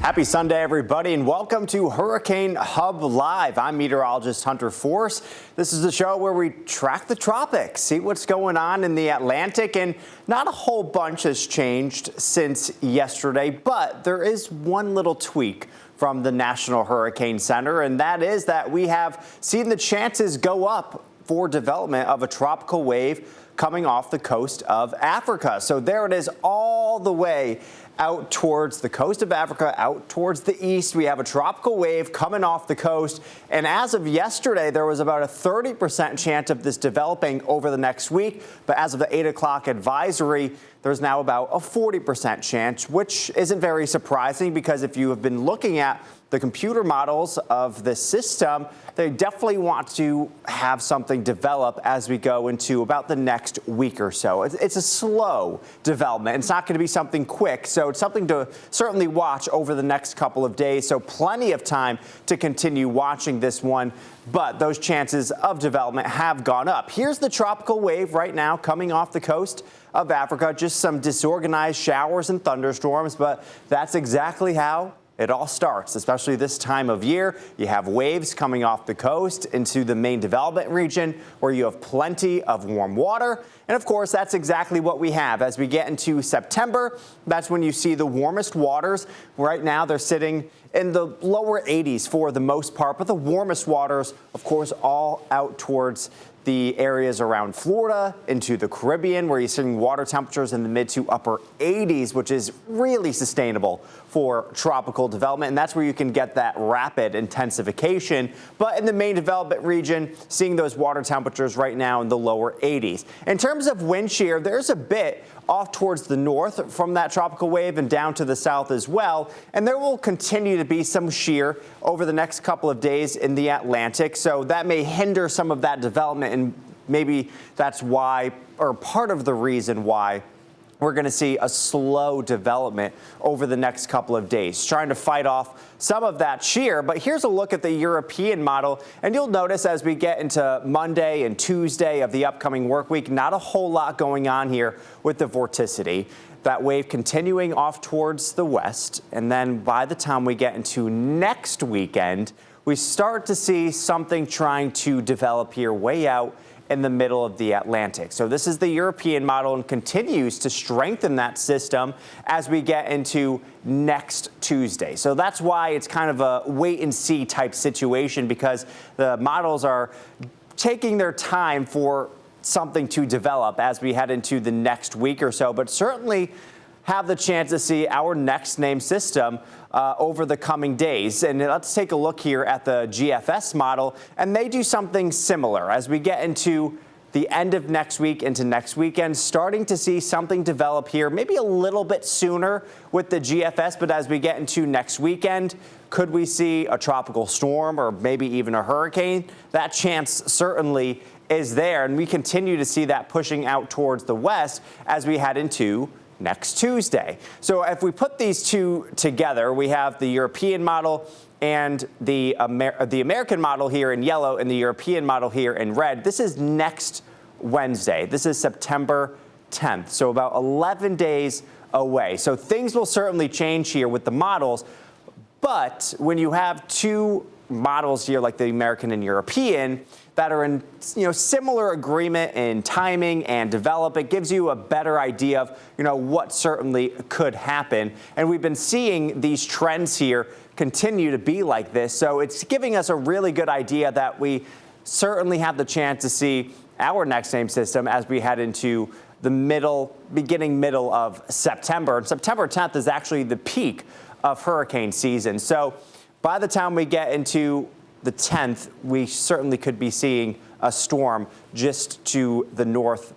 Happy Sunday, everybody, and welcome to Hurricane Hub Live. I'm meteorologist Hunter Forst. This is the show where we track the tropics, see what's going on in the Atlantic, and not a whole bunch has changed since yesterday, but there is one little tweak from the National Hurricane Center, and that is that we have seen the chances go up for development of a tropical wave coming off the coast of Africa. So there it is, all the way out towards the coast of Africa, out towards the east. We have a tropical wave coming off the coast. And as of yesterday, there was about a 30% chance of this developing over the next week. But as of the 8 o'clock advisory, there's now about a 40% chance, which isn't very surprising because if you have been looking at the computer models of this system, they definitely want to have something develop as we go into about the next week or so. It's a slow development. It's not going to be something quick, so it's something to certainly watch over the next couple of days. So plenty of time to continue watching this one, but those chances of development have gone up. Here's the tropical wave right now coming off the coast of Africa. Just some disorganized showers and thunderstorms, but that's exactly how it all starts, especially this time of year. You have waves coming off the coast into the main development region where you have plenty of warm water. And of course, that's exactly what we have. As we get into September, that's when you see the warmest waters. Right now, they're sitting in the lower 80s for the most part, but the warmest waters, of course, all out towards the areas around Florida into the Caribbean, where you're seeing water temperatures in the mid to upper 80s, which is really sustainable for tropical development. And that's where you can get that rapid intensification. But in the main development region, seeing those water temperatures right now in the lower 80s. In terms of wind shear, there's a bit off towards the north from that tropical wave and down to the south as well. And there will continue to be some shear over the next couple of days in the Atlantic. So that may hinder some of that development, and maybe that's why, or part of the reason why, we're going to see a slow development over the next couple of days, trying to fight off some of that shear. But here's a look at the European model, and you'll notice as we get into Monday and Tuesday of the upcoming work week, not a whole lot going on here with the vorticity. That wave continuing off towards the west, and then by the time we get into next weekend, we start to see something trying to develop here way out in the middle of the Atlantic. So this is the European model and continues to strengthen that system as we get into next Tuesday. So that's why it's kind of a wait and see type situation, because the models are taking their time for something to develop as we head into the next week or so, but certainly have the chance to see our next named system over the coming days. And let's take a look here at the GFS model, and they do something similar as we get into the end of next week into next weekend, starting to see something develop here, maybe a little bit sooner with the GFS, but as we get into next weekend, could we see a tropical storm or maybe even a hurricane? That chance certainly is there, and we continue to see that pushing out towards the west as we head into next Tuesday. So if we put these two together, we have the European model and the American model here in yellow and the European model here in red. This is next Wednesday. This is September 10th, so about 11 days away. So things will certainly change here with the models, but when you have two models here like the American and European that are in similar agreement in timing and develop, it gives you a better idea of what certainly could happen. And we've been seeing these trends here continue to be like this, so it's giving us a really good idea that we certainly have the chance to see our next named system as we head into the beginning middle of September. And September 10th is actually the peak of hurricane season. So by the time we get into the 10th, we certainly could be seeing a storm just to the north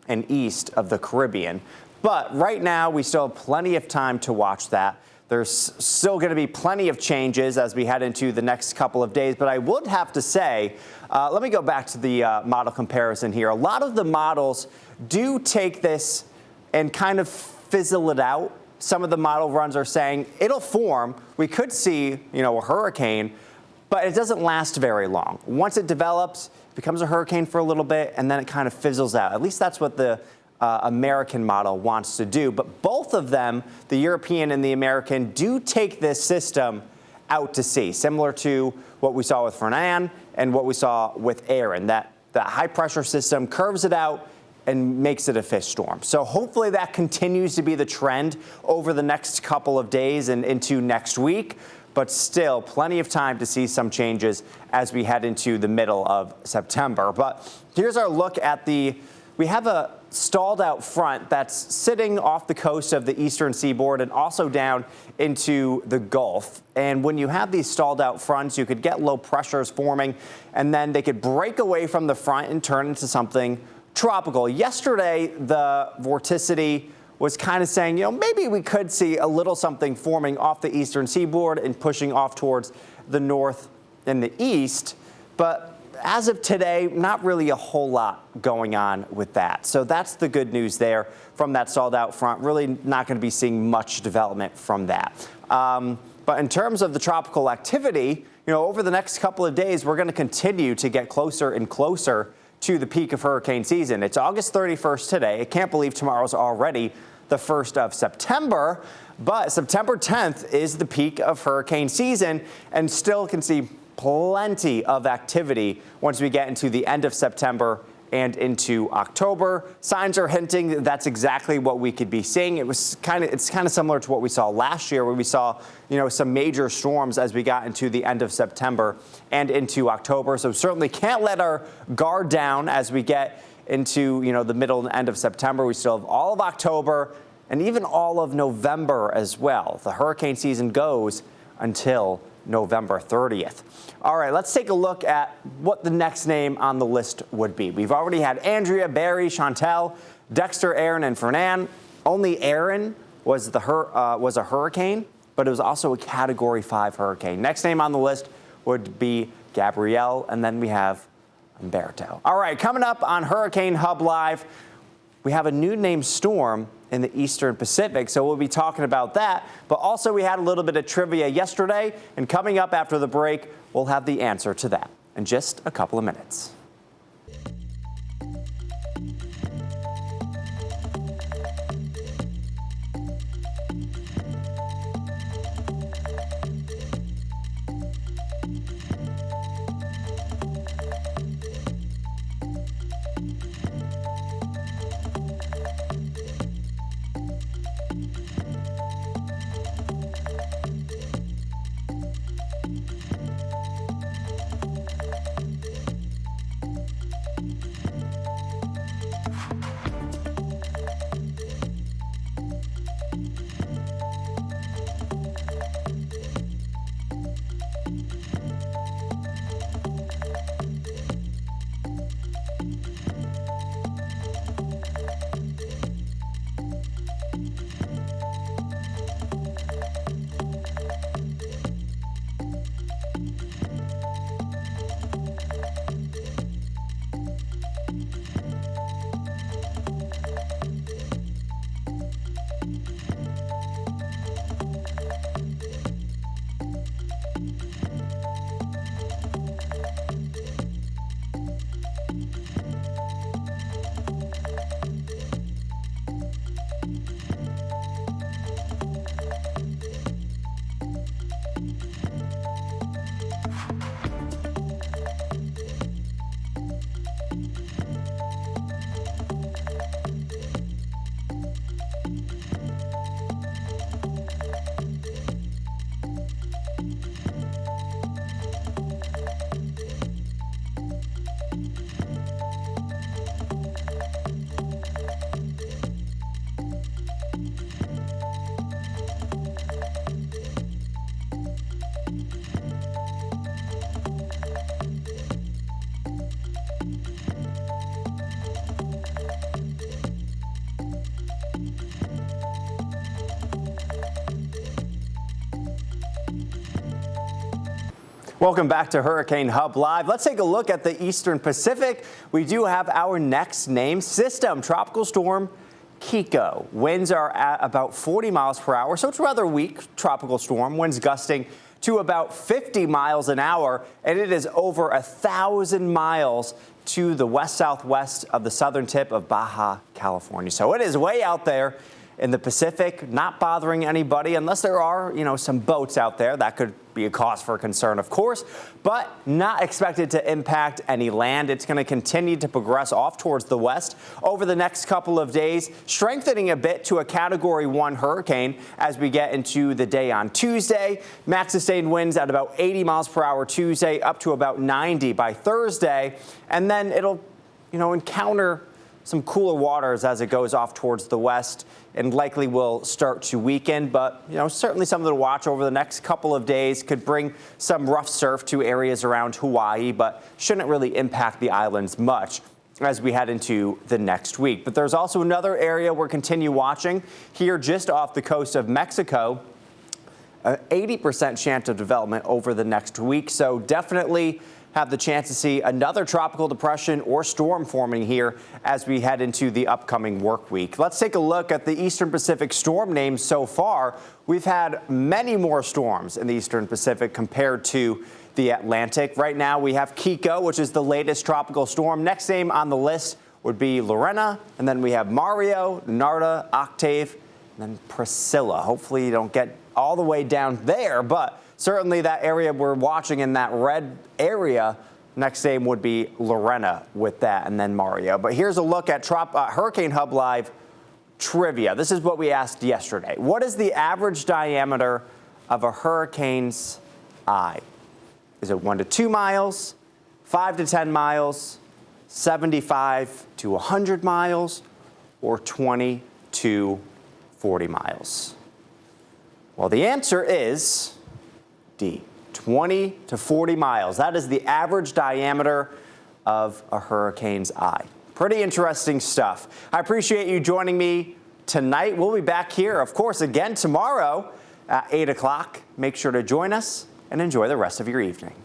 and east of the Caribbean. But right now, we still have plenty of time to watch that. There's still going to be plenty of changes as we head into the next couple of days. But I would have to say, let me go back to the model comparison here. A lot of the models do take this and kind of fizzle it out. Some of the model runs are saying it'll form. We could see, a hurricane, but it doesn't last very long. Once it develops, it becomes a hurricane for a little bit, and then it kind of fizzles out. At least that's what the American model wants to do. But both of them, the European and the American, do take this system out to sea, similar to what we saw with Fernand and what we saw with Aaron. That high pressure system curves it out and makes it a fish storm. So hopefully that continues to be the trend over the next couple of days and into next week. But still plenty of time to see some changes as we head into the middle of September. But here's our look at we have a stalled out front that's sitting off the coast of the eastern seaboard and also down into the Gulf. And when you have these stalled out fronts, you could get low pressures forming, and then they could break away from the front and turn into something tropical. Yesterday, the vorticity was kind of saying, maybe we could see a little something forming off the eastern seaboard and pushing off towards the north and the east. But as of today, not really a whole lot going on with that. So that's the good news there from that stalled out front. Really not going to be seeing much development from that. But in terms of the tropical activity, over the next couple of days, we're going to continue to get closer and closer to the peak of hurricane season. It's August 31st today. I can't believe tomorrow's already the 1st of September, but September 10th is the peak of hurricane season, and still can see plenty of activity once we get into the end of September and into October. Signs are hinting that that's exactly what we could be seeing. It's kind of similar to what we saw last year, where we saw, some major storms as we got into the end of September and into October. So certainly can't let our guard down as we get into, the middle and end of September. We still have all of October and even all of November as well. The hurricane season goes until November 30th. All right, let's take a look at what the next name on the list would be. We've already had Andrea, Barry, Chantel, Dexter, Aaron, and Fernand. Only Aaron was a hurricane, but it was also a Category 5 hurricane. Next name on the list would be Gabrielle, and then we have Umberto. All right, coming up on Hurricane Hub Live, we have a new named storm in the Eastern Pacific, so we'll be talking about that. But also we had a little bit of trivia yesterday, and coming up after the break, we'll have the answer to that in just a couple of minutes. Welcome back to Hurricane Hub Live. Let's take a look at the Eastern Pacific. We do have our next named system, Tropical Storm Kiko. Winds are at about 40 miles per hour, so it's a rather weak tropical storm. Winds gusting to about 50 miles an hour, and it is over 1,000 miles to the west-southwest of the southern tip of Baja California. So it is way out there in the Pacific, not bothering anybody unless there are, some boats out there. That could be a cause for concern, of course, but not expected to impact any land. It's going to continue to progress off towards the west over the next couple of days, strengthening a bit to a Category 1 hurricane as we get into the day on Tuesday. Max sustained winds at about 80 miles per hour Tuesday, up to about 90 by Thursday, and then it'll, encounter some cooler waters as it goes off towards the west and likely will start to weaken. But, certainly something to watch over the next couple of days. Could bring some rough surf to areas around Hawaii, but shouldn't really impact the islands much as we head into the next week. But there's also another area we're continue watching here just off the coast of Mexico. 80% chance of development over the next week. So definitely have the chance to see another tropical depression or storm forming here as we head into the upcoming work week. Let's take a look at the Eastern Pacific storm names so far. We've had many more storms in the Eastern Pacific compared to the Atlantic. Right now we have Kiko, which is the latest tropical storm. Next name on the list would be Lorena, and then we have Mario, Narda, Octave, and then Priscilla. Hopefully you don't get all the way down there, but certainly that area we're watching in that red area, next name would be Lorena with that, and then Mario. But here's a look at Hurricane Hub Live trivia. This is what we asked yesterday. What is the average diameter of a hurricane's eye? Is it 1 to 2 miles, 5 to 10 miles, 75 to 100 miles, or 20 to 40 miles? Well, the answer is D, 20 to 40 miles. That is the average diameter of a hurricane's eye. Pretty interesting stuff. I appreciate you joining me tonight. We'll be back here, of course, again tomorrow at 8 o'clock. Make sure to join us and enjoy the rest of your evening.